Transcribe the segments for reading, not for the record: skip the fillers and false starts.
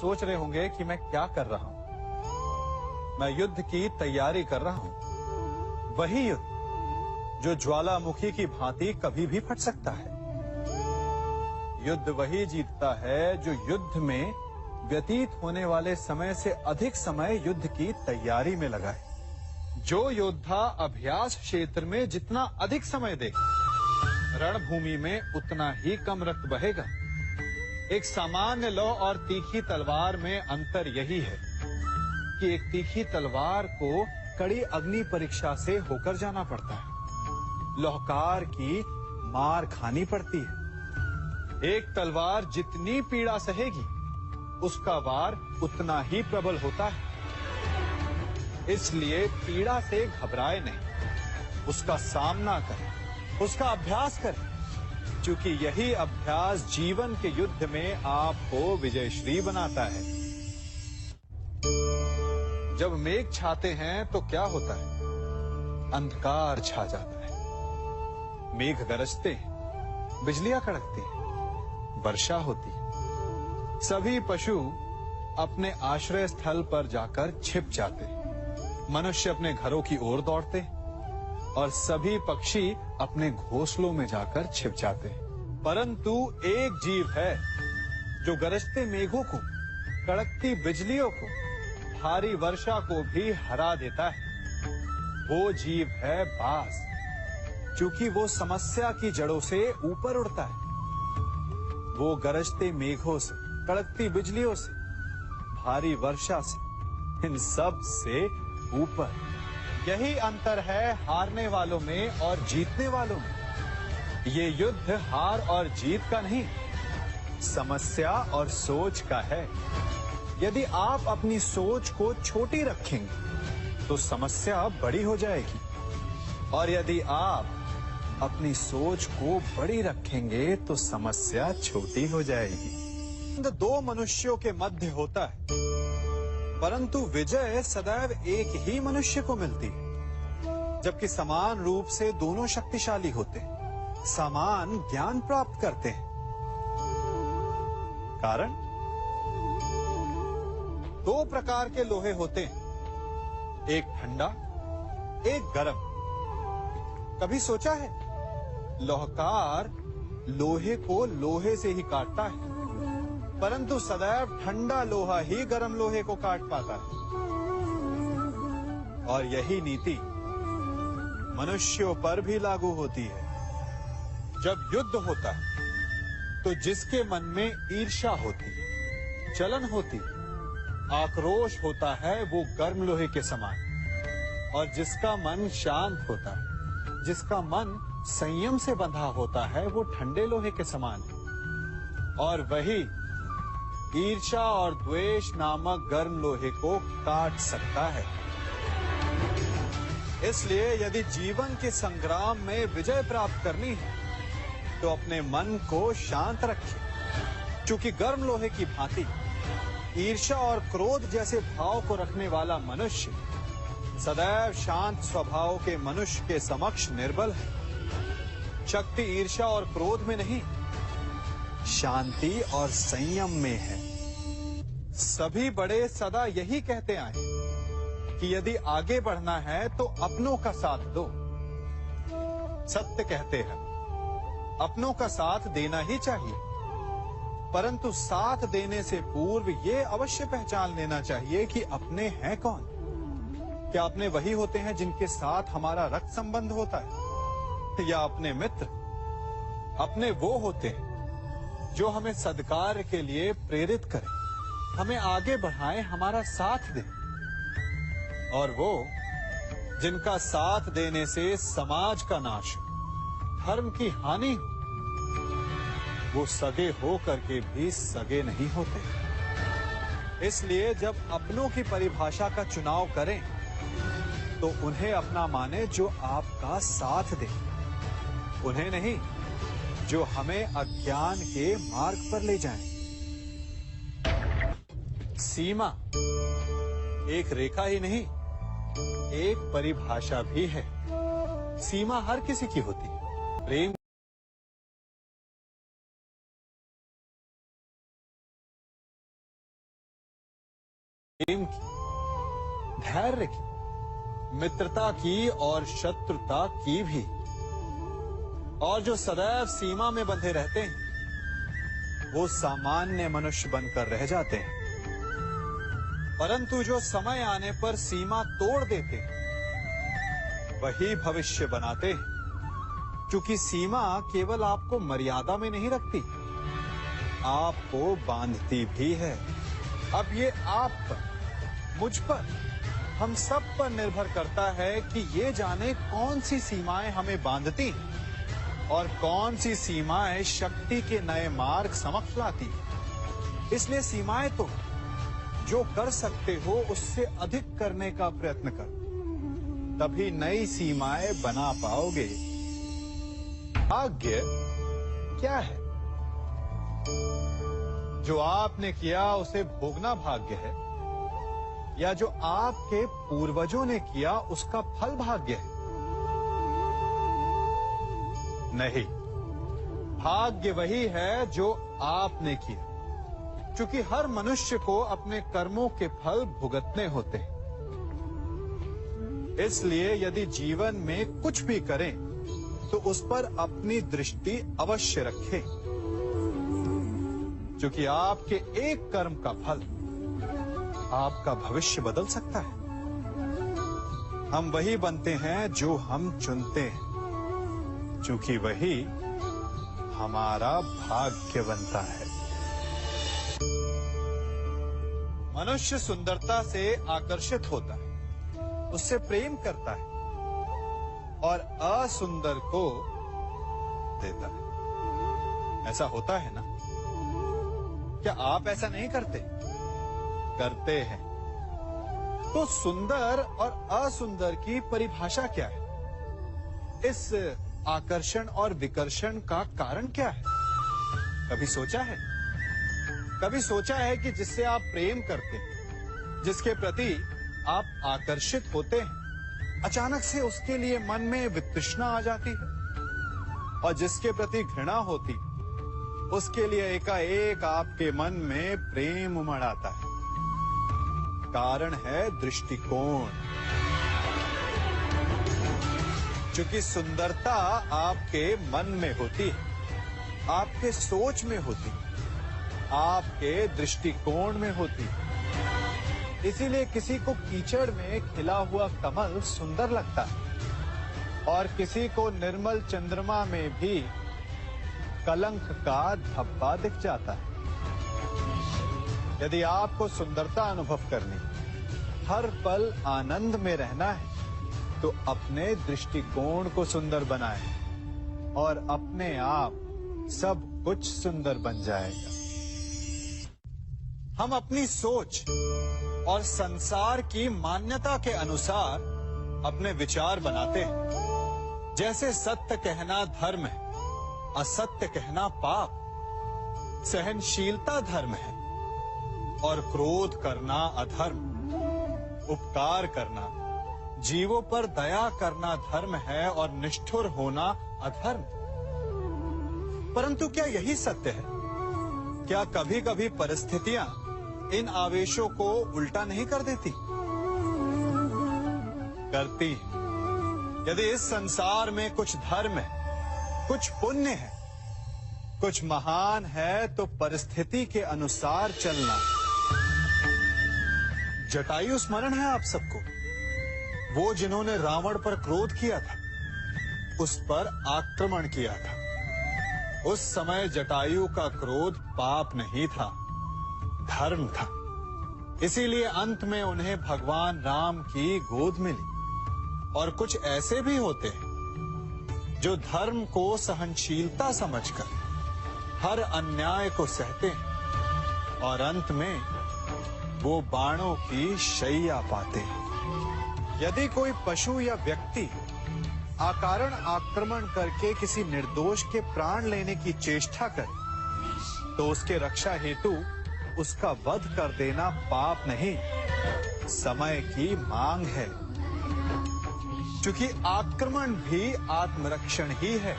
सोच रहे होंगे कि मैं क्या कर रहा हूं। मैं युद्ध की तैयारी कर रहा हूं। वही युद्ध जो ज्वालामुखी की भांति कभी भी फट सकता है। युद्ध वही जीतता है जो युद्ध में व्यतीत होने वाले समय से अधिक समय युद्ध की तैयारी में लगाए। जो योद्धा अभ्यास क्षेत्र में जितना अधिक समय दे, रणभूमि में उतना ही कम रक्त बहेगा। एक सामान्य लौ और तीखी तलवार में अंतर यही है कि एक तीखी तलवार को कड़ी अग्नि परीक्षा से होकर जाना पड़ता है। लौहकार की मार खानी पड़ती है। एक तलवार जितनी पीड़ा सहेगी, उसका वार उतना ही प्रबल होता है। इसलिए पीड़ा से घबराए नहीं, उसका सामना करें, उसका अभ्यास करें, क्योंकि यही अभ्यास जीवन के युद्ध में आपको विजयश्री बनाता है। जब मेघ छाते हैं तो क्या होता है? अंधकार छा जाता है। मेघ गरजते हैं, बिजलियां कड़कती हैं, वर्षा होती है। सभी पशु अपने आश्रय स्थल पर जाकर छिप जाते हैं। मनुष्य अपने घरों की ओर दौड़ते हैं और सभी पक्षी अपने घोंसलों में जाकर छिप जाते हैं। परंतु एक जीव है जो गरजते मेघों को, कड़कती बिजलियों को, भारी वर्षा को भी हरा देता है। वो जीव है बाज, क्योंकि वो समस्या की जड़ों से ऊपर उड़ता है। वो गरजते मेघों से, कड़कती बिजलियों से, भारी वर्षा से, इन सब से ऊपर। यही अंतर है हारने वालों में और जीतने वालों में। ये युद्ध हार और जीत का नहीं, समस्या और सोच का है। यदि आप अपनी सोच को छोटी रखेंगे तो समस्या बड़ी हो जाएगी, और यदि आप अपनी सोच को बड़ी रखेंगे तो समस्या छोटी हो जाएगी। दो मनुष्यों के मध्य होता है, परंतु विजय सदैव एक ही मनुष्य को मिलती है। जबकि समान रूप से दोनों शक्तिशाली होते हैं, समान ज्ञान प्राप्त करते हैं। कारण? दो प्रकार के लोहे होते हैं, एक ठंडा, एक गर्म। कभी सोचा है? लौहकार लोहे को लोहे से ही काटता है, परंतु सदैव ठंडा लोहा ही गर्म लोहे को काट पाता है। और यही नीति मनुष्यों पर भी लागू होती है। जब युद्ध होता है तो जिसके मन में ईर्ष्या होती, जलन होती, आक्रोश होता है, वो गर्म लोहे के समान। और जिसका मन शांत होता है, जिसका मन संयम से बंधा होता है, वो ठंडे लोहे के समान है। और वही ईर्ष्या और द्वेष नामक गर्म लोहे को काट सकता है। इसलिए यदि जीवन के संग्राम में विजय प्राप्त करनी है तो अपने मन को शांत रखें, क्योंकि गर्म लोहे की भांति ईर्ष्या और क्रोध जैसे भाव को रखने वाला मनुष्य सदैव शांत स्वभाव के मनुष्य के समक्ष निर्बल है। शक्ति ईर्ष्या और क्रोध में नहीं, शांति और संयम में है। सभी बड़े सदा यही कहते आए कि यदि आगे बढ़ना है तो अपनों का साथ दो। सत्य कहते हैं, अपनों का साथ देना ही चाहिए, परंतु साथ देने से पूर्व ये अवश्य पहचान लेना चाहिए कि अपने हैं कौन। क्या अपने वही होते हैं जिनके साथ हमारा रक्त संबंध होता है, या अपने मित्र? अपने वो होते हैं जो हमें सद्कार्य के लिए प्रेरित करें, हमें आगे बढ़ाएं, हमारा साथ दें। और वो जिनका साथ देने से समाज का नाश, धर्म की हानि हो, वो सगे हो करके भी सगे नहीं होते। इसलिए जब अपनों की परिभाषा का चुनाव करें तो उन्हें अपना माने जो आपका साथ दे, उन्हें नहीं जो हमें अज्ञान के मार्ग पर ले जाएं। सीमा एक रेखा ही नहीं, एक परिभाषा भी है। सीमा हर किसी की होती है। प्रेम प्रेम की, धैर्य की, मित्रता की और शत्रुता की भी। और जो सदैव सीमा में बंधे रहते हैं वो सामान्य मनुष्य बनकर रह जाते हैं, परंतु जो समय आने पर सीमा तोड़ देते हैं वही भविष्य बनाते हैं। क्योंकि सीमा केवल आपको मर्यादा में नहीं रखती, आपको बांधती भी है। अब ये आप पर, मुझ पर, हम सब पर निर्भर करता है कि ये जाने कौन सी सीमाएं हमें बांधती हैं और कौन सी सीमाएं शक्ति के नए मार्ग समक्ष लाती हैं। इसलिए सीमाएं तो जो कर सकते हो उससे अधिक करने का प्रयत्न करो, तभी नई सीमाएं बना पाओगे। भाग्य क्या है? जो आपने किया उसे भोगना भाग्य है, या जो आपके पूर्वजों ने किया उसका फल भाग्य है? नहीं, भाग्य वही है जो आपने किया, क्योंकि हर मनुष्य को अपने कर्मों के फल भुगतने होते हैं। इसलिए यदि जीवन में कुछ भी करें तो उस पर अपनी दृष्टि अवश्य रखें, क्योंकि आपके एक कर्म का फल आपका भविष्य बदल सकता है। हम वही बनते हैं जो हम चुनते हैं, क्योंकि वही हमारा भाग्य बनता है। मनुष्य सुंदरता से आकर्षित होता है, उससे प्रेम करता है और असुंदर को देता है। ऐसा होता है ना? क्या आप ऐसा नहीं करते? करते हैं। तो सुंदर और असुंदर की परिभाषा क्या है? इस आकर्षण और विकर्षण का कारण क्या है? कभी सोचा है? कभी सोचा है कि जिससे आप प्रेम करते हैं, जिसके प्रति आप आकर्षित होते हैं, अचानक से उसके लिए मन में वितृष्णा आ जाती है, और जिसके प्रति घृणा होती उसके लिए एकाएक आपके मन में प्रेम उमड़ आता है। कारण है दृष्टिकोण। क्योंकि सुंदरता आपके मन में होती है, आपके सोच में होती है, आपके दृष्टिकोण में होती है। इसीलिए किसी को कीचड़ में खिला हुआ कमल सुंदर लगता है, और किसी को निर्मल चंद्रमा में भी कलंक का धब्बा दिख जाता है। यदि आपको सुंदरता अनुभव करनी, हर पल आनंद में रहना है, तो अपने दृष्टिकोण को सुंदर बनाएं और अपने आप सब कुछ सुंदर बन जाएगा। हम अपनी सोच और संसार की मान्यता के अनुसार अपने विचार बनाते हैं। जैसे सत्य कहना धर्म है, असत्य कहना पाप, सहनशीलता धर्म है और क्रोध करना अधर्म, उपकार करना, जीवों पर दया करना धर्म है और निष्ठुर होना अधर्म। परंतु क्या यही सत्य है? क्या कभी कभी परिस्थितियां इन आवेशों को उल्टा नहीं कर देती? करती। यदि इस संसार में कुछ धर्म है, कुछ पुण्य है, कुछ महान है, तो परिस्थिति के अनुसार चलना। जटायु स्मरण है आप सबको, वो जिन्होंने रावण पर क्रोध किया था, उस पर आक्रमण किया था। उस समय जटायु का क्रोध पाप नहीं था, धर्म था। इसीलिए अंत में उन्हें भगवान राम की गोद मिली। और कुछ ऐसे भी होते हैं जो धर्म को सहनशीलता समझकर हर अन्याय को सहते हैं और अंत में वो बाणों की शैया पाते हैं। यदि कोई पशु या व्यक्ति अकारण आक्रमण करके किसी निर्दोष के प्राण लेने की चेष्टा करे, तो उसके रक्षा हेतु उसका वध कर देना पाप नहीं, समय की मांग है। क्योंकि आक्रमण भी आत्मरक्षण ही है।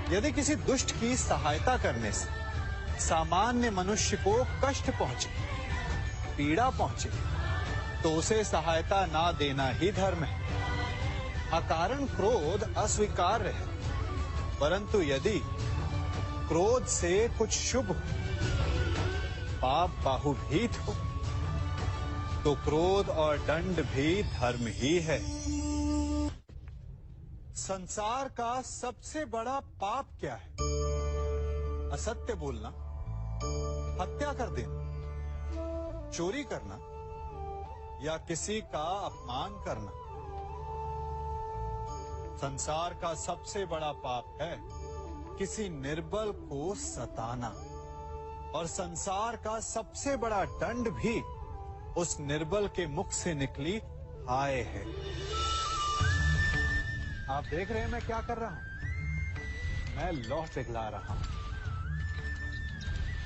यदि किसी दुष्ट की सहायता करने से सामान्य मनुष्य को कष्ट पहुंचे, पीड़ा पहुंचे तो उसे सहायता ना देना ही धर्म है। अकारण क्रोध अस्वीकार्य है, परंतु यदि क्रोध से कुछ शुभ हो, पाप बाहुभीत हो, तो क्रोध और दंड भी धर्म ही है। संसार का सबसे बड़ा पाप क्या है? असत्य बोलना, हत्या कर देना, चोरी करना या किसी का अपमान करना। संसार का सबसे बड़ा पाप है किसी निर्बल को सताना, और संसार का सबसे बड़ा दंड भी उस निर्बल के मुख से निकली हाय है। आप देख रहे हैं मैं क्या कर रहा हूं? मैं लौह पिघला रहा हूं,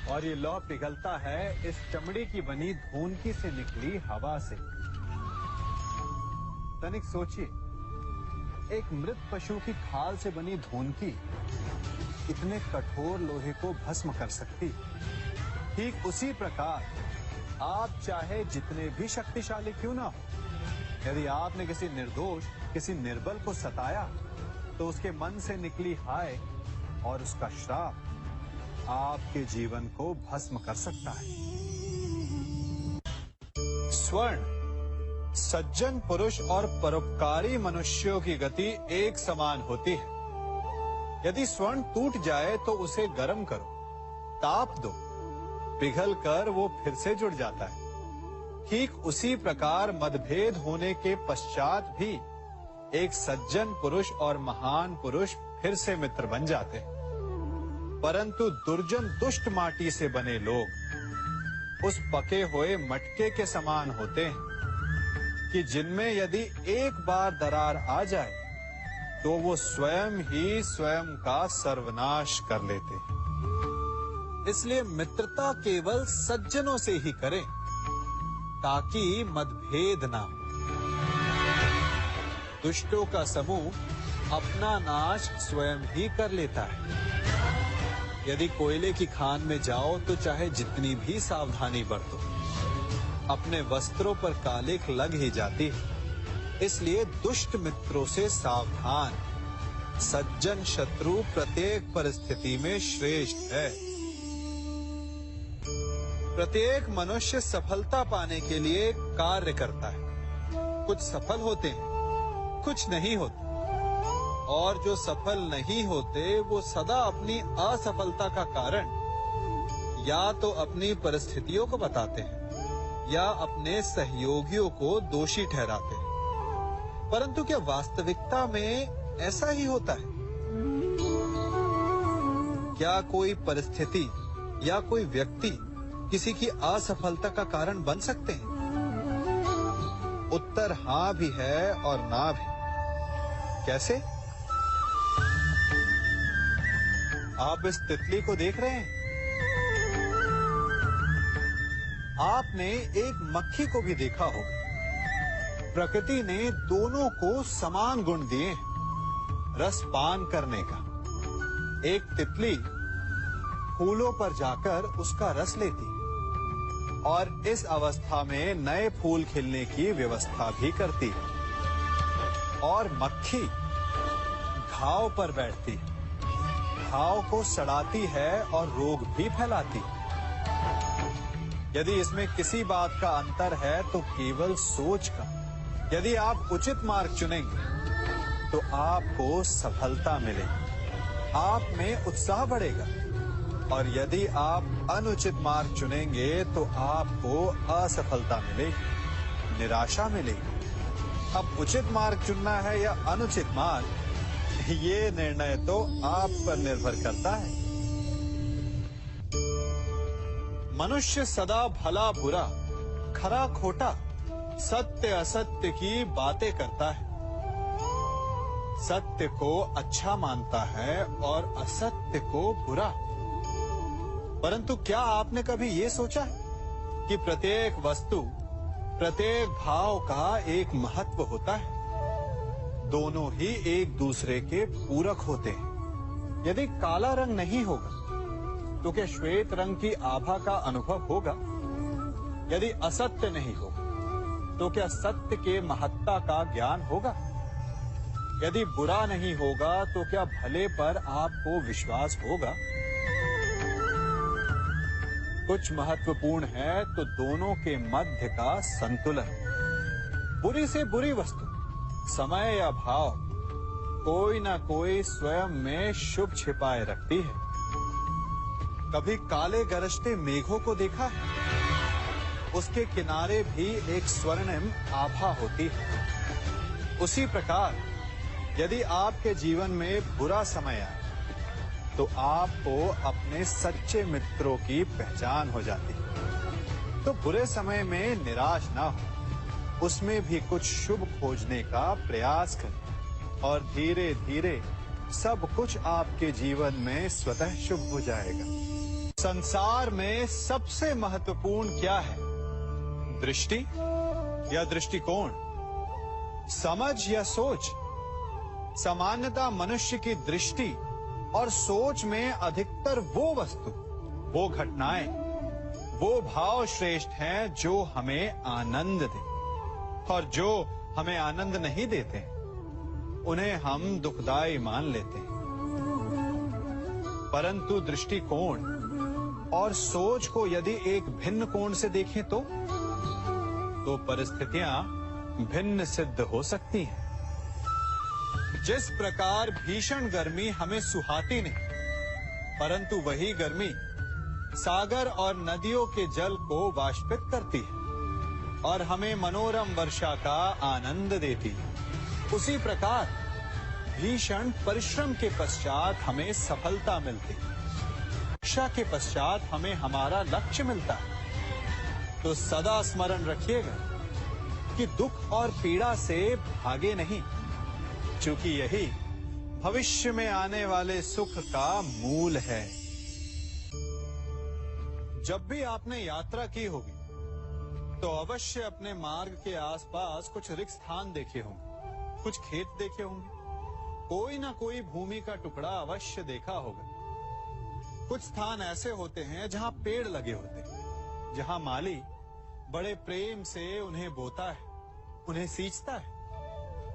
और ये लौह पिघलता है इस चमड़ी की बनी धूनकी से निकली हवा से। तनिक सोचिए, एक मृत पशु की खाल से बनी धूनकी इतने कठोर लोहे को भस्म कर सकती। ठीक उसी प्रकार आप चाहे जितने भी शक्तिशाली क्यों ना हो, यदि आपने किसी निर्दोष, किसी निर्बल को सताया, तो उसके मन से निकली हाय और उसका श्राप आपके जीवन को भस्म कर सकता है। स्वर्ण सज्जन पुरुष और परोपकारी मनुष्यों की गति एक समान होती है। यदि स्वर्ण टूट जाए तो उसे गर्म करो, ताप दो, पिघल कर वो फिर से जुड़ जाता है। ठीक उसी प्रकार मतभेद होने के पश्चात भी एक सज्जन पुरुष और महान पुरुष फिर से मित्र बन जाते हैं। परंतु दुर्जन दुष्ट माटी से बने लोग उस पके हुए मटके के समान होते हैं कि जिनमें यदि एक बार दरार आ जाए तो वो स्वयं ही स्वयं का सर्वनाश कर लेते हैं। इसलिए मित्रता केवल सज्जनों से ही करें ताकि मतभेद ना हो। दुष्टों का समूह अपना नाश स्वयं ही कर लेता है। यदि कोयले की खान में जाओ तो चाहे जितनी भी सावधानी बरतो, अपने वस्त्रों पर कालिख लग ही जाती है। इसलिए दुष्ट मित्रों से सावधान। सज्जन शत्रु प्रत्येक परिस्थिति में श्रेष्ठ है। प्रत्येक मनुष्य सफलता पाने के लिए कार्य करता है। कुछ सफल होते हैं, कुछ नहीं होते, और जो सफल नहीं होते वो सदा अपनी असफलता का कारण या तो अपनी परिस्थितियों को बताते हैं या अपने सहयोगियों को दोषी ठहराते हैं। परंतु क्या वास्तविकता में ऐसा ही होता है? क्या कोई परिस्थिति या कोई व्यक्ति किसी की असफलता का कारण बन सकते हैं? उत्तर हाँ भी है और ना भी। कैसे? आप इस तितली को देख रहे हैं? आपने एक मक्खी को भी देखा होगा। प्रकृति ने दोनों को समान गुण दिए हैं रस पान करने का। एक तितली फूलों पर जाकर उसका रस लेती और इस अवस्था में नए फूल खिलने की व्यवस्था भी करती है, और मक्खी घाव पर बैठती है, घाव को सड़ाती है और रोग भी फैलाती है। यदि इसमें किसी बात का अंतर है तो केवल सोच का। यदि आप उचित मार्ग चुनेंगे तो आपको सफलता मिलेगी, आप में उत्साह बढ़ेगा, और यदि आप अनुचित मार्ग चुनेंगे तो आपको असफलता मिलेगी, निराशा मिलेगी। अब उचित मार्ग चुनना है या अनुचित मार्ग, ये निर्णय तो आप पर निर्भर करता है। मनुष्य सदा भला बुरा, खरा खोटा, सत्य असत्य की बातें करता है। सत्य को अच्छा मानता है और असत्य को बुरा। परंतु क्या आपने कभी ये सोचा है कि प्रत्येक वस्तु, प्रत्येक भाव का एक महत्व होता है? दोनों ही एक दूसरे के पूरक होते हैं। यदि काला रंग नहीं होगा तो क्या श्वेत रंग की आभा का अनुभव होगा? यदि असत्य नहीं होगा तो क्या सत्य के महत्ता का ज्ञान होगा? यदि बुरा नहीं होगा तो क्या भले पर आपको विश्वास होगा? कुछ महत्वपूर्ण है तो दोनों के मध्य का संतुलन। बुरी से बुरी वस्तु, समय या भाव, कोई ना कोई स्वयं में शुभ छिपाए रखती है। कभी काले गरजते मेघों को देखा है? उसके किनारे भी एक स्वर्णिम आभा होती है। उसी प्रकार यदि आपके जीवन में बुरा समय आए तो आपको अपने सच्चे मित्रों की पहचान हो जाती है। तो बुरे समय में निराश ना हो, उसमें भी कुछ शुभ खोजने का प्रयास करें और धीरे धीरे सब कुछ आपके जीवन में स्वतः शुभ हो जाएगा। संसार में सबसे महत्वपूर्ण क्या है? दृष्टि या दृष्टिकोण, समझ या सोच? सामान्यतः मनुष्य की दृष्टि और सोच में अधिकतर वो वस्तु, वो घटनाएं, वो भाव श्रेष्ठ हैं जो हमें आनंद दे, और जो हमें आनंद नहीं देते उन्हें हम दुखदाई मान लेते हैं। परंतु दृष्टिकोण और सोच को यदि एक भिन्न कोण से देखें तो परिस्थितियां भिन्न सिद्ध हो सकती हैं। जिस प्रकार भीषण गर्मी हमें सुहाती नहीं, परंतु वही गर्मी सागर और नदियों के जल को वाष्पित करती है और हमें मनोरम वर्षा का आनंद देती है, उसी प्रकार भीषण परिश्रम के पश्चात हमें सफलता मिलती है, शिक्षा के पश्चात हमें हमारा लक्ष्य मिलता है। तो सदा स्मरण रखिएगा कि दुख और पीड़ा से भागे नहीं, क्योंकि यही भविष्य में आने वाले सुख का मूल है। जब भी आपने यात्रा की होगी तो अवश्य अपने मार्ग के आसपास कुछ रिक्त स्थान देखे होंगे, कुछ खेत देखे होंगे, कोई ना कोई भूमि का टुकड़ा अवश्य देखा होगा। कुछ स्थान ऐसे होते हैं जहां पेड़ लगे होते हैं, जहां माली बड़े प्रेम से उन्हें बोता है, उन्हें सींचता है,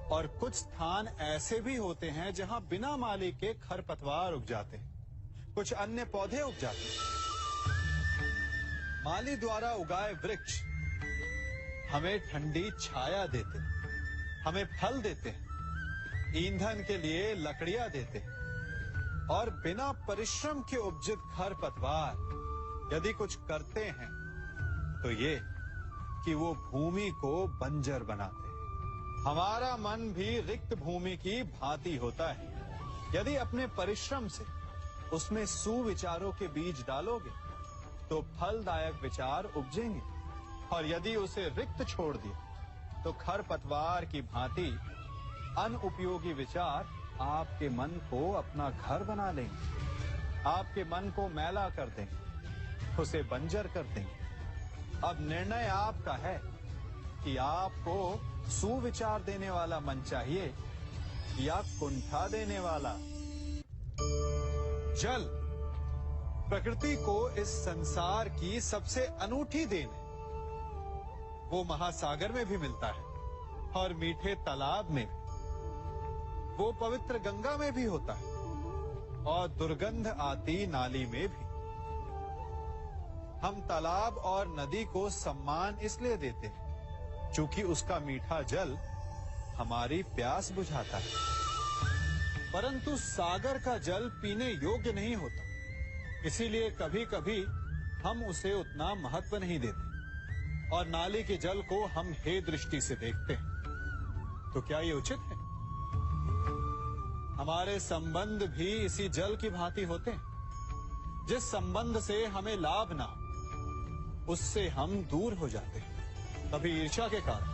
और कुछ स्थान ऐसे भी होते हैं जहां बिना माली के खरपतवार उग जाते हैं, कुछ अन्य पौधे उग जाते हैं। माली द्वारा उगाए वृक्ष हमें ठंडी छाया देते हैं, हमें फल देते हैं, ईंधन के लिए लकड़ियां देते हैं, और बिना परिश्रम के उपजित खरपतवार यदि कुछ करते हैं तो ये कि वो भूमि को बंजर बनाते हैं। हमारा मन भी रिक्त भूमि की भांति होता है। यदि अपने परिश्रम से उसमें सुविचारों के बीज डालोगे तो फलदायक विचार उपजेंगे, और यदि उसे रिक्त छोड़ दिया तो खरपतवार की भांति अनुपयोगी विचार आपके मन को अपना घर बना लेंगे, आपके मन को मैला कर देंगे, उसे बंजर कर देंगे। अब निर्णय आपका है कि आपको सुविचार देने वाला मन चाहिए या कुंठा देने वाला। जल प्रकृति को इस संसार की सबसे अनूठी देन है। वो महासागर में भी मिलता है और मीठे तालाब में भी, वो पवित्र गंगा में भी होता है और दुर्गंध आती नाली में भी। हम तालाब और नदी को सम्मान इसलिए देते हैं क्योंकि उसका मीठा जल हमारी प्यास बुझाता है, परंतु सागर का जल पीने योग्य नहीं होता, इसीलिए कभी कभी हम उसे उतना महत्व नहीं देते और नाली के जल को हम हे दृष्टि से देखते हैं। तो क्या ये उचित है? हमारे संबंध भी इसी जल की भांति होते हैं। जिस संबंध से हमें लाभ ना हो उससे हम दूर हो जाते हैं। कभी ईर्ष्या के कारण,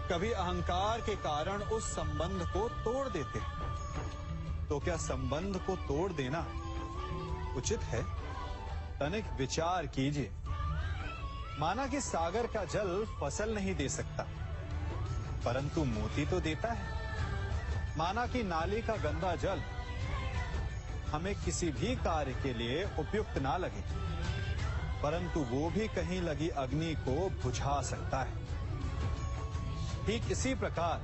कभी अहंकार के कारण उस संबंध को तोड़ देते हैं। तो क्या संबंध को तोड़ देना उचित है? तनिक विचार कीजिए। माना कि सागर का जल फसल नहीं दे सकता, परंतु मोती तो देता है। माना कि नाली का गंदा जल हमें किसी भी कार्य के लिए उपयुक्त ना लगे, परंतु वो भी कहीं लगी अग्नि को बुझा सकता है। ठीक इसी प्रकार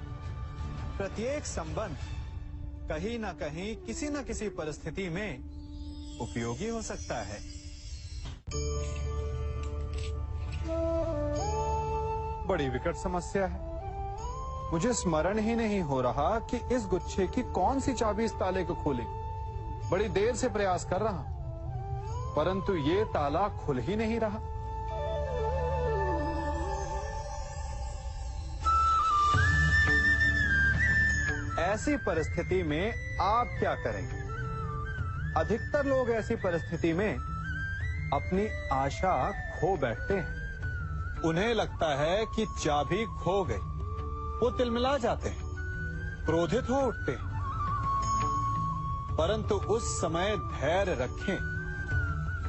प्रत्येक संबंध कहीं ना कहीं किसी न किसी परिस्थिति में उपयोगी हो सकता है। बड़ी विकट समस्या है। मुझे स्मरण ही नहीं हो रहा कि इस गुच्छे की कौन सी चाबी इस ताले को खोलेगी। बड़ी देर से प्रयास कर रहा, परंतु ये ताला खुल ही नहीं रहा। ऐसी परिस्थिति में आप क्या करेंगे? अधिकतर लोग ऐसी परिस्थिति में अपनी आशा खो बैठते हैं। उन्हें लगता है कि चाबी खो गई। वो तिलमिला जाते हैं, क्रोधित हो उठते हैं। परंतु उस समय धैर्य रखें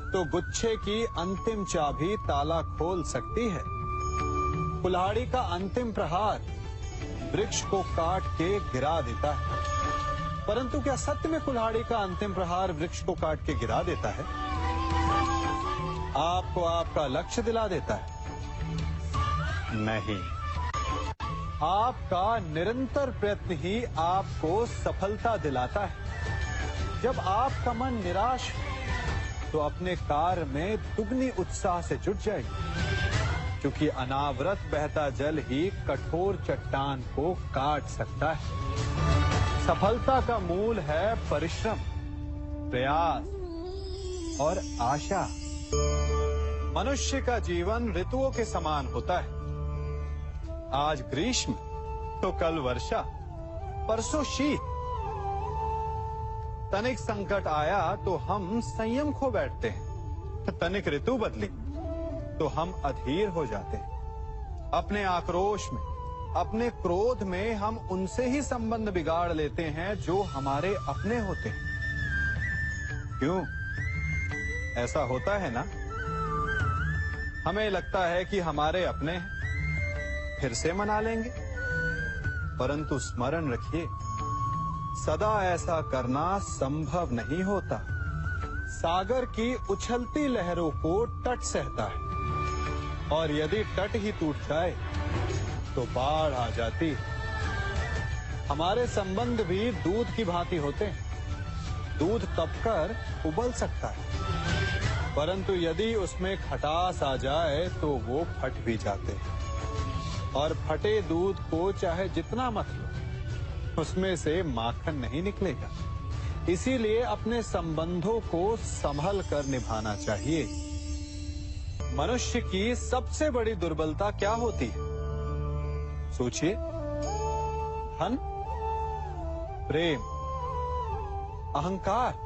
तो गुच्छे की अंतिम चाबी ताला खोल सकती है। कुल्हाड़ी का अंतिम प्रहार वृक्ष को काट के गिरा देता है, परंतु क्या सत्य में कुल्हाड़ी का अंतिम प्रहार वृक्ष को काट के गिरा देता है? आपको आपका लक्ष्य दिला देता है? नहीं, आपका निरंतर प्रयत्न ही आपको सफलता दिलाता है। जब आपका मन निराश हो तो अपने कार्य में दुगनी उत्साह से जुट जाइए, क्योंकि अनावरत बहता जल ही कठोर चट्टान को काट सकता है। सफलता का मूल है परिश्रम, प्रयास और आशा। मनुष्य का जीवन ऋतुओं के समान होता है। आज ग्रीष्म तो कल वर्षा, परसों शीत। तनिक संकट आया तो हम संयम खो बैठते हैं, तनिक ऋतु बदली तो हम अधीर हो जाते हैं। अपने आक्रोश में, अपने क्रोध में हम उनसे ही संबंध बिगाड़ लेते हैं जो हमारे अपने होते हैं। क्यों ऐसा होता है ना? हमें लगता है कि हमारे अपने हैं, फिर से मना लेंगे, परंतु स्मरण रखिए, सदा ऐसा करना संभव नहीं होता। सागर की उछलती लहरों को तट सहता है, और यदि तट ही टूट जाए तो बाढ़ आ जाती है। हमारे संबंध भी दूध की भांति होते हैं। दूध तपकर उबल सकता है, परंतु यदि उसमें खटास आ जाए तो वो फट भी जाते हैं। और फटे दूध को चाहे जितना मत लो, उसमें से माखन नहीं निकलेगा। इसीलिए अपने संबंधों को संभल कर निभाना चाहिए। मनुष्य की सबसे बड़ी दुर्बलता क्या होती है? सोचिए। धन, प्रेम, अहंकार।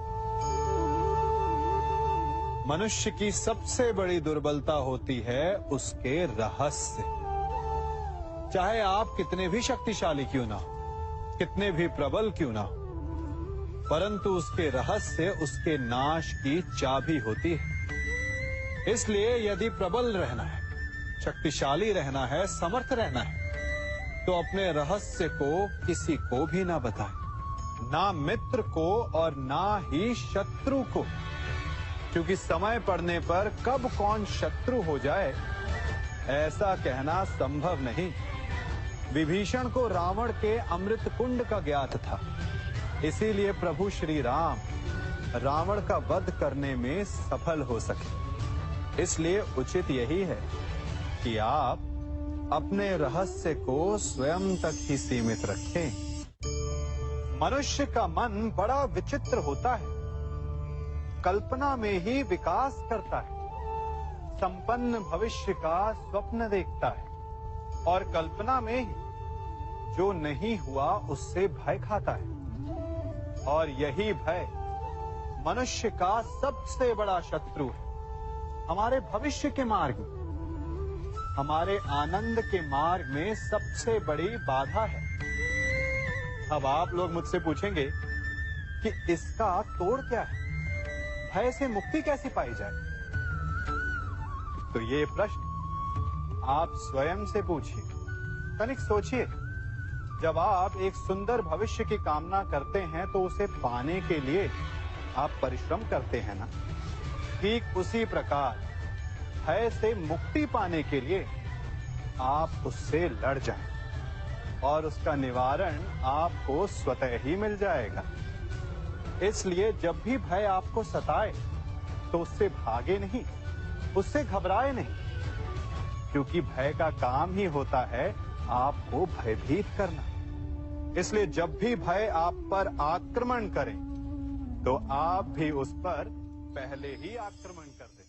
मनुष्य की सबसे बड़ी दुर्बलता होती है उसके रहस्य। चाहे आप कितने भी शक्तिशाली क्यों ना हो, कितने भी प्रबल क्यों ना हो, परंतु उसके रहस्य उसके नाश की चाबी होती है। इसलिए यदि प्रबल रहना है, शक्तिशाली रहना है, समर्थ रहना है, तो अपने रहस्य को किसी को भी ना बताएं, ना मित्र को और ना ही शत्रु को, क्योंकि समय पड़ने पर कब कौन शत्रु हो जाए ऐसा कहना संभव नहीं। विभीषण को रावण के अमृत कुंड का ज्ञात था, इसीलिए प्रभु श्री राम रावण का वध करने में सफल हो सके। इसलिए उचित यही है कि आप अपने रहस्य को स्वयं तक ही सीमित रखें। मनुष्य का मन बड़ा विचित्र होता है, कल्पना में ही विकास करता है, संपन्न भविष्य का स्वप्न देखता है और कल्पना में ही जो नहीं हुआ उससे भय खाता है। और यही भय मनुष्य का सबसे बड़ा शत्रु है। हमारे भविष्य के मार्ग में, हमारे आनंद के मार्ग में सबसे बड़ी बाधा है। अब आप लोग मुझसे पूछेंगे कि इसका तोड़ क्या है, भय से मुक्ति कैसे पाई जाए? तो ये प्रश्न आप स्वयं से पूछिए। तनिक सोचिए, जब आप एक सुंदर भविष्य की कामना करते हैं तो उसे पाने के लिए आप परिश्रम करते हैं ना? ठीक उसी प्रकार भय से मुक्ति पाने के लिए आप उससे लड़ जाएं और उसका निवारण आपको स्वतः ही मिल जाएगा। इसलिए जब भी भय आपको सताए तो उससे भागे नहीं, उससे घबराए नहीं, क्योंकि भय का काम ही होता है आपको भयभीत करना। इसलिए जब भी भय आप पर आक्रमण करे तो आप भी उस पर पहले ही आक्रमण कर दें।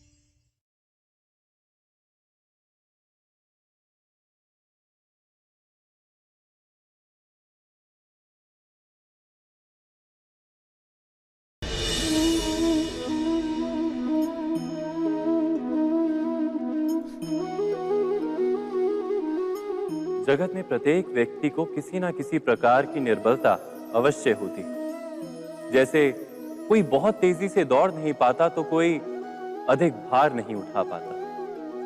जगत में प्रत्येक व्यक्ति को किसी ना किसी प्रकार की निर्बलता अवश्य होती है। जैसे कोई बहुत तेजी से दौड़ नहीं पाता तो कोई अधिक भार नहीं उठा पाता,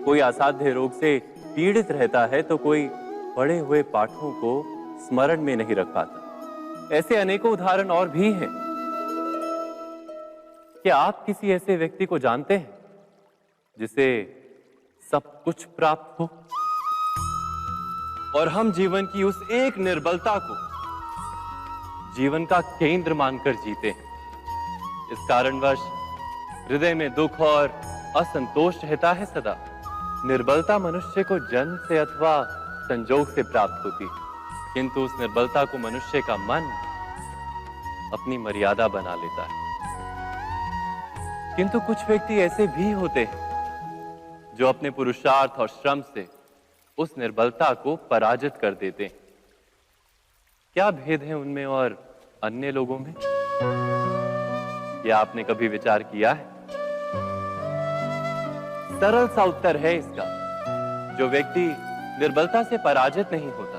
कोई असाध्य रोग से पीड़ित रहता है तो कोई पढ़े हुए पाठों को स्मरण में नहीं रख पाता। ऐसे अनेकों उदाहरण और भी हैं। क्या आप किसी ऐसे व्यक्ति को जानते हैं जिसे सब कुछ प्राप्त हो और हम जीवन की उस एक निर्बलता को जीवन का केंद्र मानकर जीते हैं? इस कारणवश हृदय में दुख और असंतोष रहता है सदा। निर्बलता मनुष्य को जन्म से अथवा संजोग से प्राप्त होती है, किंतु उस निर्बलता को मनुष्य का मन अपनी मर्यादा बना लेता है। किंतु कुछ व्यक्ति ऐसे भी होते हैं जो अपने पुरुषार्थ और श्रम से उस निर्बलता को पराजित कर देते हैं। क्या भेद है उनमें और अन्य लोगों में? क्या आपने कभी विचार किया है? सरल सा उत्तर है इसका। जो व्यक्ति निर्बलता से पराजित नहीं होता,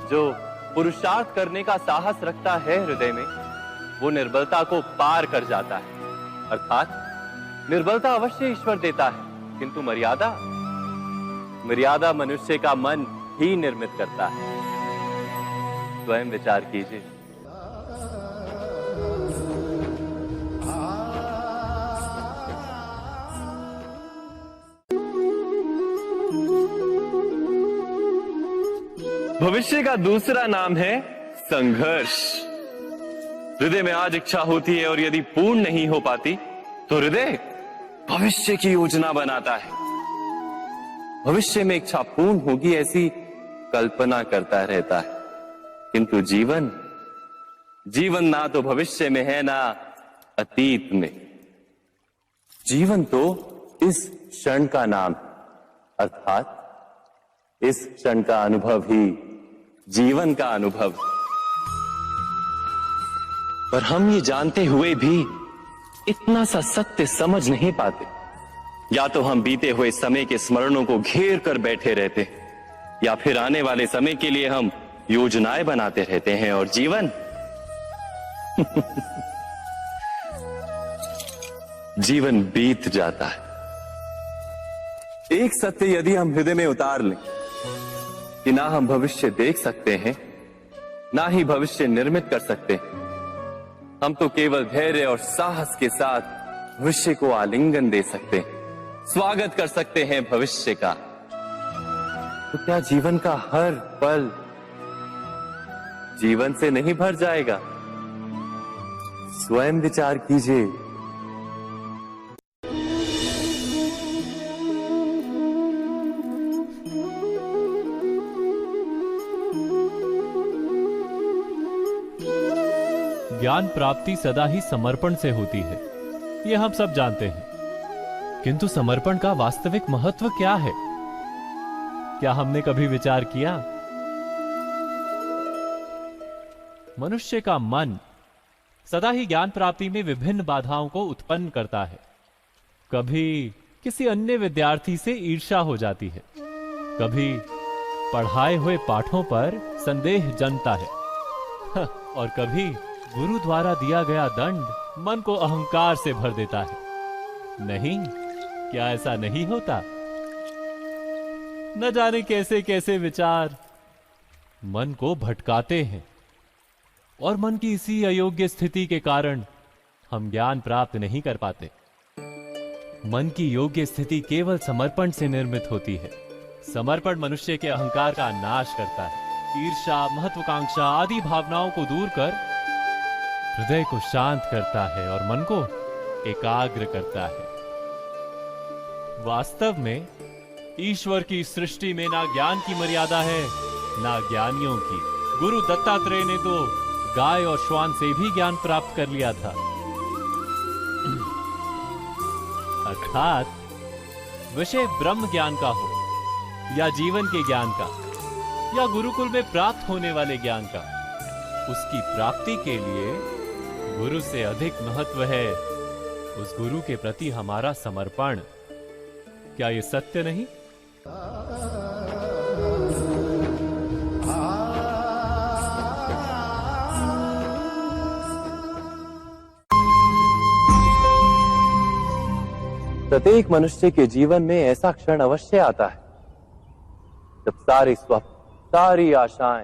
जो पुरुषार्थ करने का साहस रखता है हृदय में, वो निर्बलता को पार कर जाता है। अर्थात निर्बलता अवश्य ईश्वर देता है, किंतु मर्यादा मनुष्य का मन ही निर्मित करता है। स्वयं विचार कीजिए। भविष्य का दूसरा नाम है संघर्ष। हृदय में आज इच्छा होती है और यदि पूर्ण नहीं हो पाती तो हृदय भविष्य की योजना बनाता है। भविष्य में इच्छा पूर्ण होगी ऐसी कल्पना करता रहता है, किंतु जीवन ना तो भविष्य में है ना अतीत में। जीवन तो इस क्षण का नाम है, अर्थात इस क्षण का अनुभव ही जीवन का अनुभव। पर हम ये जानते हुए भी इतना सा सत्य समझ नहीं पाते। या तो हम बीते हुए समय के स्मरणों को घेर कर बैठे रहते, या फिर आने वाले समय के लिए हम योजनाएं बनाते रहते हैं और जीवन जीवन बीत जाता है। एक सत्य यदि हम हृदय में उतार लें कि ना हम भविष्य देख सकते हैं, ना ही भविष्य निर्मित कर सकते हैं, हम तो केवल धैर्य और साहस के साथ भविष्य को आलिंगन दे सकते हैं, स्वागत कर सकते हैं भविष्य का। तो क्या जीवन का हर पल जीवन से नहीं भर जाएगा? स्वयं विचार कीजिए। ज्ञान प्राप्ति सदा ही समर्पण से होती है, यह हम सब जानते हैं। किंतु समर्पण का वास्तविक महत्व क्या है? क्या हमने कभी विचार किया? मनुष्य का मन सदा ही ज्ञान प्राप्ति में विभिन्न बाधाओं को उत्पन्न करता है। कभी किसी अन्य विद्यार्थी से ईर्ष्या हो जाती है, कभी पढ़ाए हुए पाठों पर संदेह जन्मता है और कभी गुरु द्वारा दिया गया दंड मन को अहंकार से भर देता है। नहीं, क्या ऐसा नहीं होता? न जाने कैसे कैसे विचार मन को भटकाते हैं और मन की इसी अयोग्य स्थिति के कारण हम ज्ञान प्राप्त नहीं कर पाते। मन की योग्य स्थिति केवल समर्पण से निर्मित होती है। समर्पण मनुष्य के अहंकार का नाश करता है, ईर्ष्या, महत्वाकांक्षा आदि भावनाओं को दूर कर हृदय को शांत करता है और मन को एकाग्र करता है। वास्तव में ईश्वर की सृष्टि में ना ज्ञान की मर्यादा है ना ज्ञानियों की। गुरु दत्तात्रेय ने तो गाय और श्वान से भी ज्ञान प्राप्त कर लिया था। अर्थात विषय ब्रह्म ज्ञान का हो या जीवन के ज्ञान का या गुरुकुल में प्राप्त होने वाले ज्ञान का, उसकी प्राप्ति के लिए गुरु से अधिक महत्व है उस गुरु के प्रति हमारा समर्पण। क्या ये सत्य नहीं? प्रत्येक मनुष्य के जीवन में ऐसा क्षण अवश्य आता है जब सारे स्वप्न, सारी आशाएं